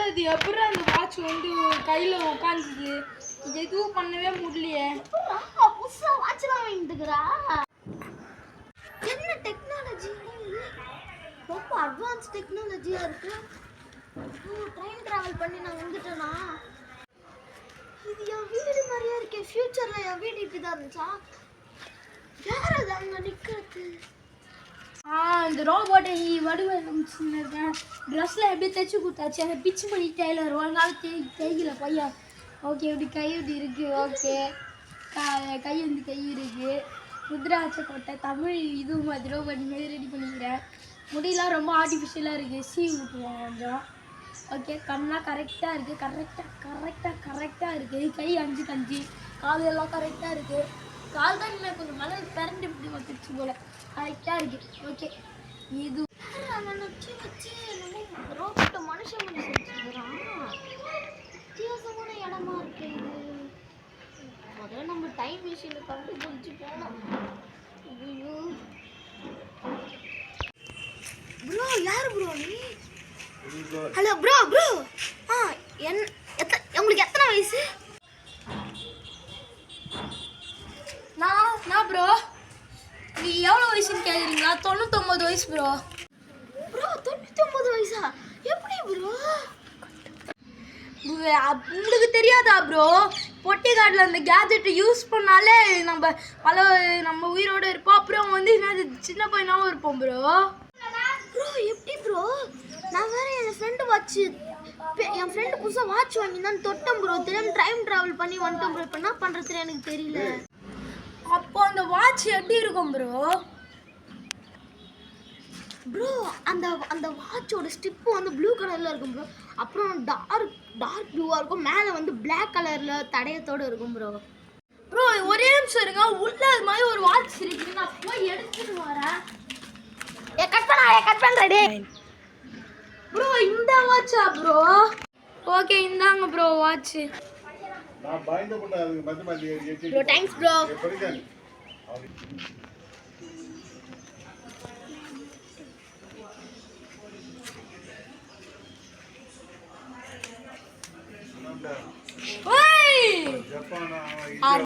அது அப்புறம் அந்த வாட்ச் வந்து கையில உட்காந்துது. இது எதுவும் பண்ணவே முடியலையே. புதுசா வாட்ச்லாம் வாங்கிட்டுக்கிறா. என்ன டெக்னாலஜி ரொம்ப அட்வான்ஸ் டெக்னாலஜியா இருக்கு. ட்ரெயின் டிராவல் பண்ணி நான் வந்துட்டேனா? இது என் வீடு மாதிரியா இருக்கே. ஃபியூச்சர்ல என் வீடு இப்படிதான் இருந்துச்சா? யார் அது அங்க நிக்கிறது? இந்த ரோபோட்டை வடிவமைச்சுன்னு இருக்கேன். ட்ரெஸ்ல எப்படி தைச்சு கொடுத்தாச்சு அதை பிச்சு பண்ணி டெய்லர் ஒரு நாள் தேய்க்கல பையா. ஓகே இப்படி கை இப்படி இருக்கு. ஓகே கை வந்து கை இருக்கு. முத்ராட்ச கொட்டை தமிழ் இது மாதிரி ரோபோட் மாதிரி ரெடி பண்ணிக்கிறேன். முடியெல்லாம் ரொம்ப ஆர்டிஃபிஷியலாக இருக்குது. சீவி விட்டுருவோம் கொஞ்சம். ஓகே கண்ணெலாம் கரெக்டாக இருக்குது. கரெக்டாக இருக்குது. கை 5 காலெல்லாம் கரெக்டாக இருக்குது. கால் தான் இன்னும் கொஞ்சம் மழை பிறண்டு இப்படி வந்துடுச்சு போல். கரெக்டாக இருக்குது. ஓகே இது ரோபோட்டை மனுஷன் வச்சுக்கிறான். வித்தியாசமான இடமா இருக்கு இது. முதல்ல நம்ம டைம் மிஷினை கண்டுபிடிச்சு போனோம். ஐயோ ப்ரோ யாரு ப்ரோ நீ? ஹலோ ப்ரோ உங்களுக்கு எத்தனை வயசு? நான் ப்ரோ நீ எவ்வளோ வயசுன்னு கேட்குறீங்களா? 99 வயசு ப்ரோ. 99 வயசா? எப்படி ப்ரோ? உங்களுக்கு தெரியாதா ப்ரோ? பொட்டி காட்டில் அந்த கேஜெட்டை யூஸ் பண்ணாலே நம்ம உயிரோடு இருப்போம். அப்புறம் வந்து என்ன சின்ன பையனாகவும் இருப்போம் ப்ரோ. எப்படி ப்ரோ? நான் வேற என் ஃப்ரெண்டு புதுசாக வாட்ச் வாங்கினான்னு தொட்டேன் ப்ரோ. தெரியாம டைம் டிராவல் பண்ணி வந்துட்டேன் ப்ரோ. இப்போ என்ன பண்ணுறது எனக்கு தெரியல. அப்போ அந்த வாட்ச் எப்படி இருக்கும் ப்ரோ? அந்த வாட்சோட ஸ்டிப்பு வந்து ப்ளூ கலரில் இருக்கும் ப்ரோ. அப்புறம் டார்க் ப்ளூவாக இருக்கும். மேலே வந்து பிளாக் கலரில் தடயத்தோடு இருக்கும் ப்ரோ. ஒரே நிமிஷம் இருங்க. உள்ள அது மாதிரி ஒரு வாட்ச் இருக்கு. நான் போய் எடுத்துட்டு வரேன். கட் பண்ணுறேன் ப்ரோ. இந்த வாட்சா ப்ரோ? ஓகே இந்தாங்க bro watch. Bro thanks bro. ஓய்